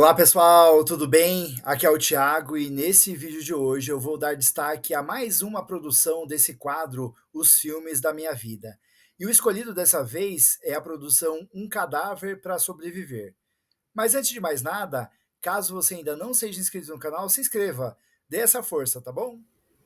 Olá pessoal, tudo bem? Aqui é o Thiago e nesse vídeo de hoje eu vou dar destaque a mais uma produção desse quadro, Os Filmes da Minha Vida. E o escolhido dessa vez é a produção Um Cadáver para Sobreviver. Mas antes de mais nada, caso você ainda não seja inscrito no canal, se inscreva, dê essa força, tá bom?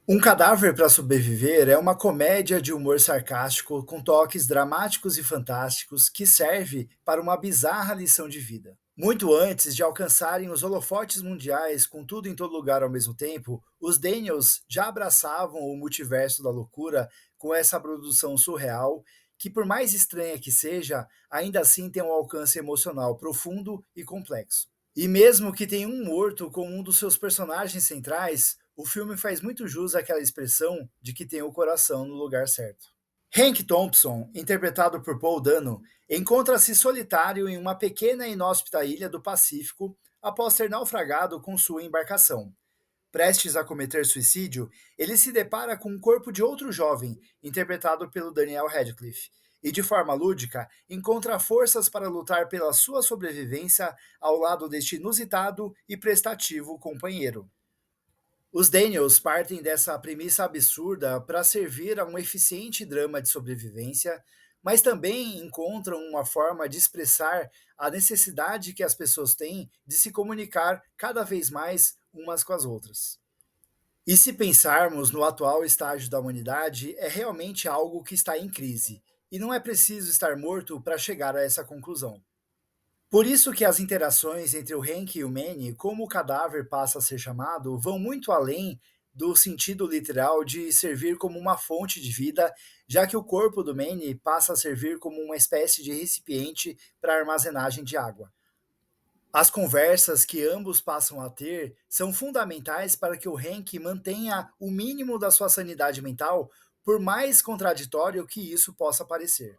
Um Cadáver para Sobreviver é uma comédia de humor sarcástico com toques dramáticos e fantásticos que serve para uma bizarra lição de vida. Muito antes de alcançarem os holofotes mundiais com tudo em todo lugar ao mesmo tempo, os Daniels já abraçavam o multiverso da loucura com essa produção surreal que, por mais estranha que seja, ainda assim tem um alcance emocional profundo e complexo. E mesmo que tenha um morto como um dos seus personagens centrais, o filme faz muito jus àquela expressão de que tem o coração no lugar certo. Hank Thompson, interpretado por Paul Dano, encontra-se solitário em uma pequena e inóspita ilha do Pacífico após ter naufragado com sua embarcação. Prestes a cometer suicídio, ele se depara com o corpo de outro jovem, interpretado pelo Daniel Radcliffe, e de forma lúdica encontra forças para lutar pela sua sobrevivência ao lado deste inusitado e prestativo companheiro. Os Daniels partem dessa premissa absurda para servir a um eficiente drama de sobrevivência, mas também encontram uma forma de expressar a necessidade que as pessoas têm de se comunicar cada vez mais umas com as outras. E se pensarmos no atual estágio da humanidade, é realmente algo que está em crise, e não é preciso estar morto para chegar a essa conclusão. Por isso que as interações entre o Hank e o Manny, como o cadáver passa a ser chamado, vão muito além do sentido literal de servir como uma fonte de vida, já que o corpo do Manny passa a servir como uma espécie de recipiente para armazenagem de água. As conversas que ambos passam a ter são fundamentais para que o Hank mantenha o mínimo da sua sanidade mental, por mais contraditório que isso possa parecer.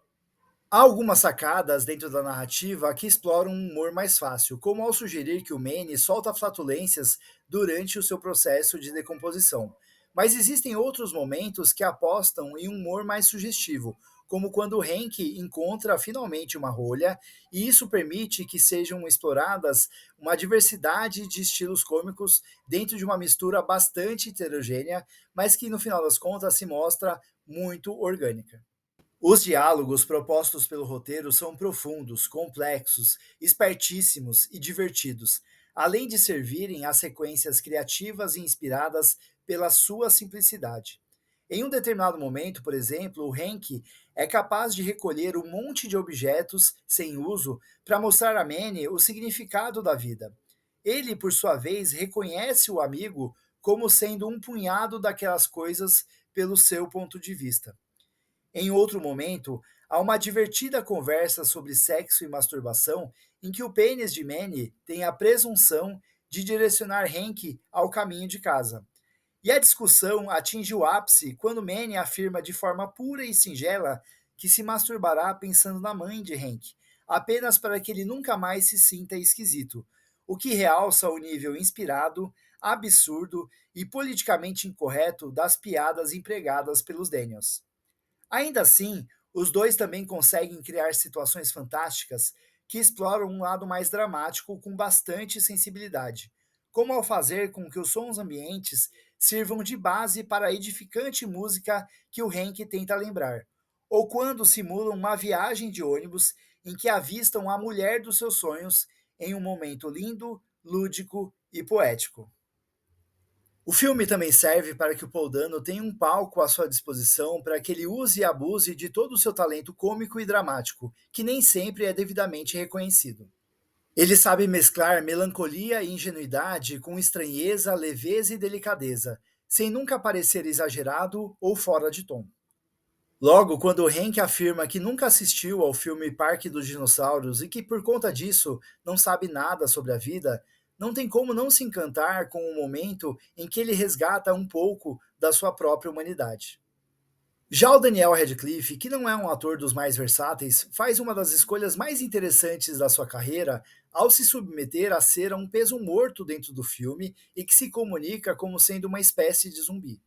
Há algumas sacadas dentro da narrativa que exploram um humor mais fácil, como ao sugerir que o Manny solta flatulências durante o seu processo de decomposição. Mas existem outros momentos que apostam em um humor mais sugestivo, como quando o Hank encontra finalmente uma rolha, e isso permite que sejam exploradas uma diversidade de estilos cômicos dentro de uma mistura bastante heterogênea, mas que no final das contas se mostra muito orgânica. Os diálogos propostos pelo roteiro são profundos, complexos, espertíssimos e divertidos, além de servirem a sequências criativas e inspiradas pela sua simplicidade. Em um determinado momento, por exemplo, o Hank é capaz de recolher um monte de objetos sem uso para mostrar a Manny o significado da vida. Ele, por sua vez, reconhece o amigo como sendo um punhado daquelas coisas pelo seu ponto de vista. Em outro momento, há uma divertida conversa sobre sexo e masturbação em que o pênis de Manny tem a presunção de direcionar Hank ao caminho de casa. E a discussão atinge o ápice quando Manny afirma de forma pura e singela que se masturbará pensando na mãe de Hank, apenas para que ele nunca mais se sinta esquisito, o que realça o nível inspirado, absurdo e politicamente incorreto das piadas empregadas pelos Daniels. Ainda assim, os dois também conseguem criar situações fantásticas que exploram um lado mais dramático com bastante sensibilidade, como ao fazer com que os sons ambientes sirvam de base para a edificante música que o Hank tenta lembrar, ou quando simulam uma viagem de ônibus em que avistam a mulher dos seus sonhos em um momento lindo, lúdico e poético. O filme também serve para que o Paul Dano tenha um palco à sua disposição para que ele use e abuse de todo o seu talento cômico e dramático, que nem sempre é devidamente reconhecido. Ele sabe mesclar melancolia e ingenuidade com estranheza, leveza e delicadeza, sem nunca parecer exagerado ou fora de tom. Logo, quando Hank afirma que nunca assistiu ao filme Parque dos Dinossauros e que por conta disso não sabe nada sobre a vida, não tem como não se encantar com o momento em que ele resgata um pouco da sua própria humanidade. Já o Daniel Radcliffe, que não é um ator dos mais versáteis, faz uma das escolhas mais interessantes da sua carreira ao se submeter a ser um peso morto dentro do filme e que se comunica como sendo uma espécie de zumbi.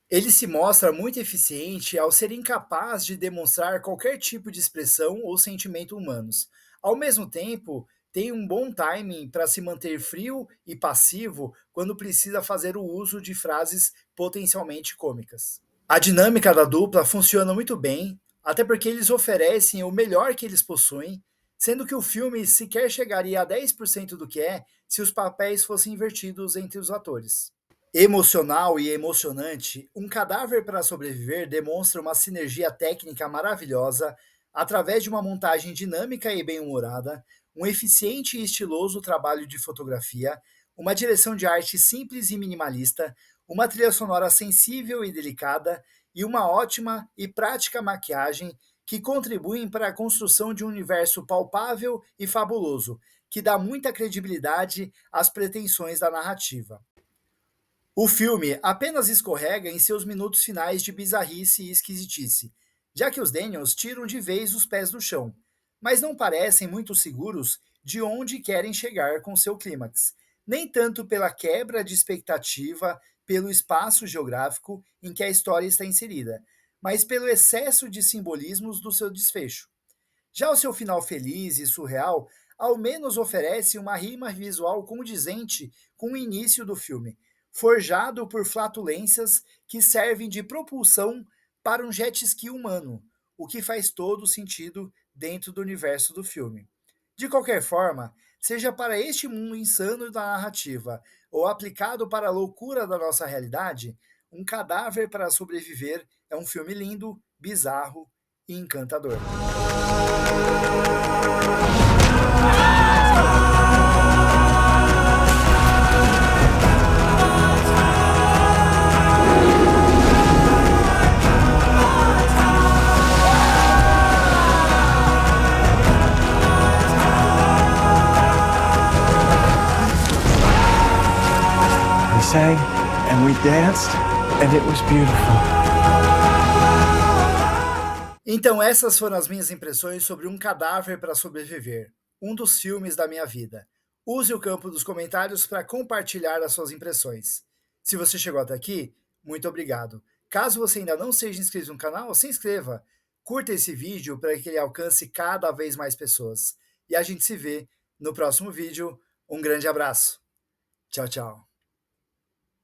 Ele se mostra muito eficiente ao ser incapaz de demonstrar qualquer tipo de expressão ou sentimento humanos, ao mesmo tempo tem um bom timing para se manter frio e passivo quando precisa fazer o uso de frases potencialmente cômicas. A dinâmica da dupla funciona muito bem, até porque eles oferecem o melhor que eles possuem, sendo que o filme sequer chegaria a 10% do que é se os papéis fossem invertidos entre os atores. Emocional e emocionante, Um Cadáver para Sobreviver demonstra uma sinergia técnica maravilhosa através de uma montagem dinâmica e bem-humorada, um eficiente e estiloso trabalho de fotografia, uma direção de arte simples e minimalista, uma trilha sonora sensível e delicada e uma ótima e prática maquiagem que contribuem para a construção de um universo palpável e fabuloso, que dá muita credibilidade às pretensões da narrativa. O filme apenas escorrega em seus minutos finais de bizarrice e esquisitice, já que os Daniels tiram de vez os pés do chão, mas não parecem muito seguros de onde querem chegar com seu clímax, nem tanto pela quebra de expectativa pelo espaço geográfico em que a história está inserida, mas pelo excesso de simbolismos do seu desfecho. Já o seu final feliz e surreal, ao menos oferece uma rima visual condizente com o início do filme, forjado por flatulências que servem de propulsão para um jet ski humano, o que faz todo sentido dentro do universo do filme. De qualquer forma, seja para este mundo insano da narrativa ou aplicado para a loucura da nossa realidade, Um Cadáver para Sobreviver é um filme lindo, bizarro e encantador. We sang and we danced and it was beautiful. Então, essas foram as minhas impressões sobre Um Cadáver para Sobreviver, um dos filmes da minha vida. Use o campo dos comentários para compartilhar as suas impressões. Se você chegou até aqui, muito obrigado. Caso você ainda não seja inscrito no canal, se inscreva. Curta esse vídeo para que ele alcance cada vez mais pessoas. E a gente se vê no próximo vídeo. Um grande abraço. Tchau, tchau.